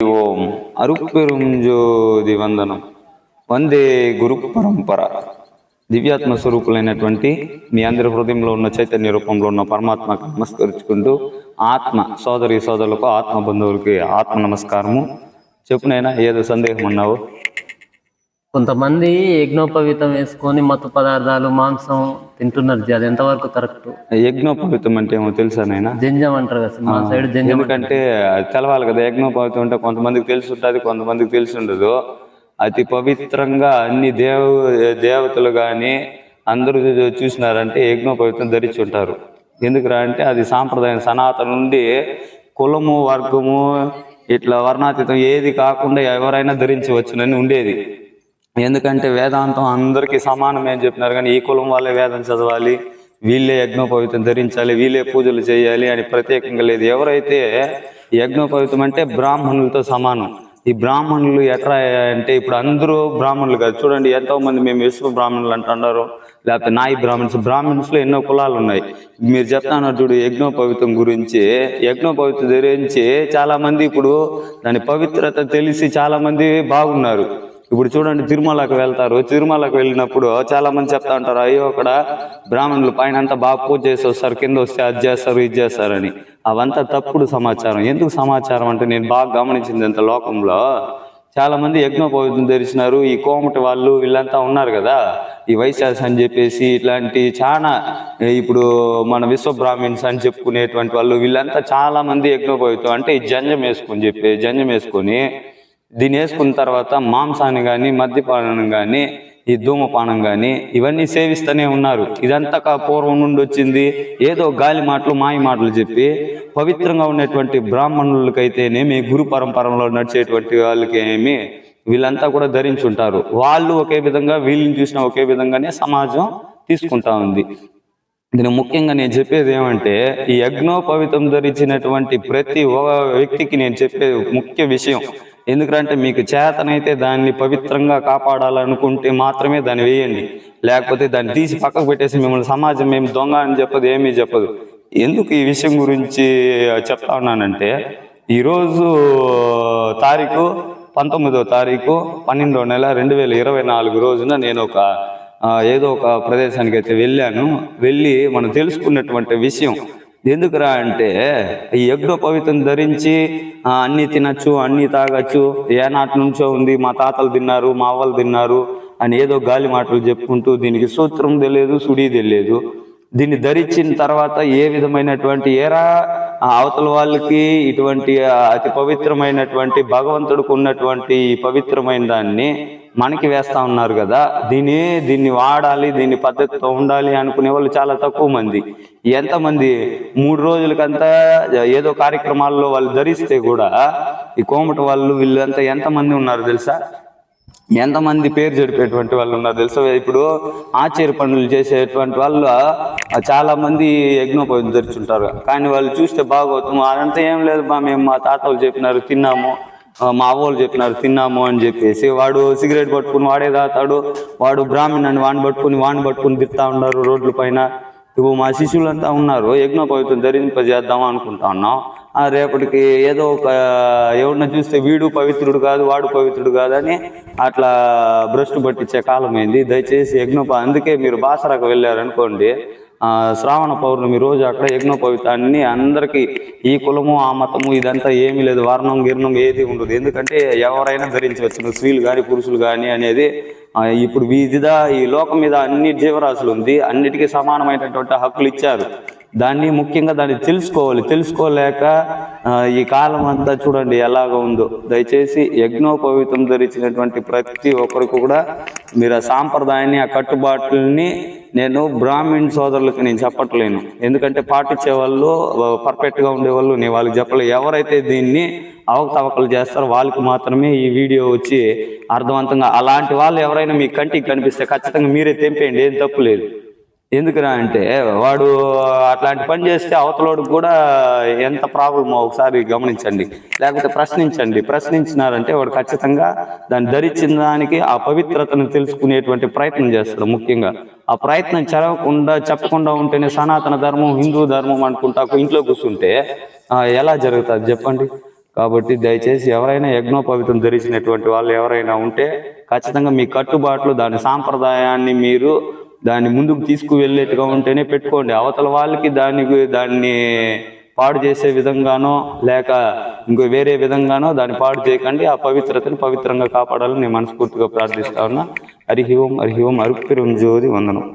ఓం అరుపెరుం జ్యోతి వందనం వందే గురు పరంపర. దివ్యాత్మ స్వరూపులైనటువంటి మీ అందరి హృదయంలో ఉన్న చైతన్య రూపంలో ఉన్న పరమాత్మకు నమస్కరించుకుంటూ ఆత్మ సోదరి సోదరులకు ఆత్మ బంధువులకి ఆత్మ నమస్కారము. చెప్పునైనా ఏదో సందేహం ఉన్నావు? కొంతమంది యజ్ఞోపవీతం వేసుకొని మత్తు పదార్థాలు మాంసం తింటున్నారు. అది ఎంతవరకు కరెక్ట్? యజ్ఞోపవీతం అంటే ఏమో తెలుసా నైనా? జంజం అంటారు కదా మా సైడ్. జంజం ఎందుకంటే తెలవాలి కదా. యజ్ఞోపవీతం అంటే కొంతమందికి తెలిసి ఉంటుంది, కొంతమందికి తెలిసి ఉండదు. అతి పవిత్రంగా అన్ని దేవతలు కానీ అందరూ చూసినారంటే యజ్ఞోపవీతం ధరించి ఉంటారు. ఎందుకురా అంటే అది సాంప్రదాయం, సనాతన నుండి కులము వర్గము ఇట్లా వర్ణాతీతం ఏది కాకుండా ఎవరైనా ధరించవచ్చునని ఉండేది. ఎందుకంటే వేదాంతం అందరికీ సమానమే అని చెప్పినారు, కానీ ఈ కులం వాళ్ళే వేదం చదవాలి, వీళ్ళే యజ్ఞోపవీతం ధరించాలి, వీళ్ళే పూజలు చేయాలి అని ప్రత్యేకంగా లేదు. ఎవరైతే యజ్ఞోపవీతం అంటే బ్రాహ్మణులతో సమానం. ఈ బ్రాహ్మణులు ఎట్లా అంటే ఇప్పుడు అందరూ బ్రాహ్మణులు కాదు. చూడండి, ఎంతో మంది మేము విశ్వ బ్రాహ్మణులు అంటున్నారు, లేకపోతే నాయి బ్రాహ్మణ్స్లో ఎన్నో కులాలు ఉన్నాయి. మీరు చెప్తాను చూడు యజ్ఞోపవీతం గురించి. యజ్ఞోపవీతం ధరించి చాలా మంది ఇప్పుడు దాని పవిత్రత తెలిసి చాలా మంది బాగున్నారు. ఇప్పుడు చూడండి, తిరుమలకు వెళ్తారు. తిరుమలకు వెళ్ళినప్పుడు చాలా మంది చెప్తా ఉంటారు, అయ్యో అక్కడ బ్రాహ్మణులు పైన అంతా బాగా పూజ చేసి వస్తారు, కింద వస్తే అది చేస్తారు ఇది చేస్తారని. అవంతా తప్పుడు సమాచారం. ఎందుకు సమాచారం అంటే నేను బాగా గమనించింది అంత లోకంలో చాలా మంది యజ్ఞోపవీతం ధరిచినారు. ఈ కోమటి వాళ్ళు వీళ్ళంతా ఉన్నారు కదా, ఈ వైశ్యాస్ అని చెప్పేసి ఇట్లాంటి చాలా ఇప్పుడు మన విశ్వ బ్రాహ్మిన్స్ అని చెప్పుకునేటువంటి వాళ్ళు వీళ్ళంతా చాలా మంది యజ్ఞోపవీతం అంటే ఈ జంజం వేసుకొని దీన్ని వేసుకున్న తర్వాత మాంసాన్ని కానీ మద్యపానం కానీ ఈ ధూమపానం కానీ ఇవన్నీ సేవిస్తూనే ఉన్నారు. ఇదంతా పూర్వం నుండి వచ్చింది. ఏదో గాలి మాటలు మాయ మాటలు చెప్పి పవిత్రంగా ఉన్నటువంటి బ్రాహ్మణులకైతేనేమి గురు పరంపరలో నడిచేటువంటి వాళ్ళకి ఏమి వీళ్ళంతా కూడా ధరించుంటారు. వాళ్ళు ఒకే విధంగా, వీళ్ళని చూసిన ఒకే విధంగానే సమాజం తీసుకుంటా ఉంది. దీని ముఖ్యంగా నేను చెప్పేది ఏమంటే, ఈ యజ్ఞోపవీతం ధరించినటువంటి ప్రతి వ్యక్తికి నేను చెప్పే ముఖ్య విషయం, ఎందుకంటే మీకు చేతనైతే దాన్ని పవిత్రంగా కాపాడాలనుకుంటే మాత్రమే దాన్ని వేయండి. లేకపోతే దాన్ని తీసి పక్కకు పెట్టేసి మిమ్మల్ని సమాజం ఏమి దొంగ అని చెప్పదు, ఏమీ చెప్పదు. ఎందుకు ఈ విషయం గురించి చెప్తా ఉన్నానంటే, ఈరోజు తారీఖు 19వ తారీఖు 12వ నెల 2024 రోజున నేను ఏదో ఒక ప్రదేశానికి అయితే వెళ్ళి మనం తెలుసుకున్నటువంటి విషయం ఎందుకురా అంటే, ఈ యజ్ఞోపవీతం ధరించి అన్ని తినచ్చు, అన్ని తాగచ్చు, ఏనాటి నుంచో ఉంది, మా తాతలు తిన్నారు, మా అవ్వలు తిన్నారు అని ఏదో గాలి మాటలు చెప్పుకుంటూ దీనికి సూత్రం తెలియదు, సుడి తెలియదు. దీన్ని ధరించిన తర్వాత ఏ విధమైనటువంటి అవతల వాళ్ళకి ఇటువంటి అతి పవిత్రమైనటువంటి భగవంతుడికి ఉన్నటువంటి పవిత్రమైన దాన్ని మనకి వేస్తా ఉన్నారు కదా. దీన్ని వాడాలి, దీన్ని పద్ధతితో ఉండాలి అనుకునే వాళ్ళు చాలా తక్కువ మంది. ఎంతమంది 3 రోజులకంతా ఏదో కార్యక్రమాల్లో వాళ్ళు ధరిస్తే కూడా ఈ కోమటి వాళ్ళు వీళ్ళంతా ఎంతమంది ఉన్నారు తెలుసా? ఎంతమంది పేరు జరిపేటువంటి వాళ్ళు ఉన్నారు తెలుసా? ఇప్పుడు ఆచార్య పనులు చేసేటువంటి వాళ్ళు చాలా మంది యజ్ఞోపవీతం ధరించుంటారు, కానీ వాళ్ళు చూస్తే బాగోతాము అదంతా ఏం లేదు బా, మేము మా తాతలు చెప్పినారు తిన్నాము, మా అవ్వలు చెప్పినారు తిన్నాము అని చెప్పేసి వాడు సిగరెట్ పట్టుకుని వాడే తాతాడు. వాడు బ్రాహ్మణుని వాడిని పట్టుకుని తిరుగుతూ ఉన్నారు రోడ్ల పైన. ఇప్పుడు మా శిష్యులంతా ఉన్నారు, యజ్ఞోపవీతం ధరింపజేద్దాం అనుకుంటా ఉన్నాం. రేపటికి ఏదో ఎవరిన చూస్తే వీడు పవిత్రుడు కాదు, వాడు పవిత్రుడు కాదని అట్లా భ్రష్టు పట్టించే కాలం అయింది. దయచేసి అందుకే మీరు బాసరకు వెళ్ళారనుకోండి, శ్రావణ పౌర్ణమి రోజు అక్కడ యజ్ఞోపవీతాన్ని అందరికీ, ఈ కులము ఆ మతము ఇదంతా ఏమీ లేదు, వర్ణం గిర్ణం ఏది ఉండదు. ఎందుకంటే ఎవరైనా ధరించవచ్చు, స్త్రీలు కానీ పురుషులు కానీ అనేది. ఇప్పుడు ఈ లోకం మీద అన్ని జీవరాశులు ఉంది, అన్నిటికీ సమానమైనటువంటి హక్కులు ఇచ్చారు. ముఖ్యంగా దాన్ని తెలుసుకోలేక ఈ కాలం అంతా చూడండి ఎలాగ ఉందో. దయచేసి యజ్ఞోపవీతం ధరించినటువంటి ప్రతి ఒక్కరికి కూడా మీరు ఆ సాంప్రదాయాన్ని, ఆ కట్టుబాట్లని నేను బ్రాహ్మణ్ సోదరులకు నేను చెప్పట్లేను. ఎందుకంటే పాటించే వాళ్ళు, పర్ఫెక్ట్గా ఉండేవాళ్ళు నేను వాళ్ళకి చెప్పలేదు. ఎవరైతే దీన్ని అవకతవకలు చేస్తారో వాళ్ళకి మాత్రమే ఈ వీడియో వచ్చి అర్థవంతంగా, అలాంటి వాళ్ళు ఎవరైనా మీ కంటికి కనిపిస్తే ఖచ్చితంగా మీరే తెంపేయండి, ఏం తప్పు లేదు. ఎందుకురా అంటే వాడు అట్లాంటి పని చేస్తే అవతలోడికి కూడా ఎంత ప్రాబ్లమో ఒకసారి గమనించండి, లేకపోతే ప్రశ్నించినారంటే వాడు ఖచ్చితంగా దాన్ని ధరించిన దానికి ఆ పవిత్రతను తెలుసుకునేటువంటి ప్రయత్నం చేస్తాడు. ముఖ్యంగా ఆ ప్రయత్నం చెప్పకుండా ఉంటేనే సనాతన ధర్మం, హిందూ ధర్మం అనుకుంటా ఇంట్లో కూర్చుంటే ఎలా జరుగుతుంది చెప్పండి? కాబట్టి దయచేసి ఎవరైనా యజ్ఞోపవీతం ధరించినటువంటి వాళ్ళు ఎవరైనా ఉంటే ఖచ్చితంగా మీ కట్టుబాట్లు దాని సాంప్రదాయాన్ని మీరు దాన్ని ముందుకు తీసుకువెళ్ళేట్టుగా ఉంటేనే పెట్టుకోండి. అవతల వాళ్ళకి దాన్ని పాడు చేసే విధంగానో లేక ఇంకో వేరే విధంగానో దాన్ని పాడు చేయకండి. ఆ పవిత్రతని పవిత్రంగా కాపాడాలని నేను మనస్ఫూర్తిగా ప్రార్థిస్తా ఉన్నా. హరి ఓం అరుపిరం జ్యోతి వందనం.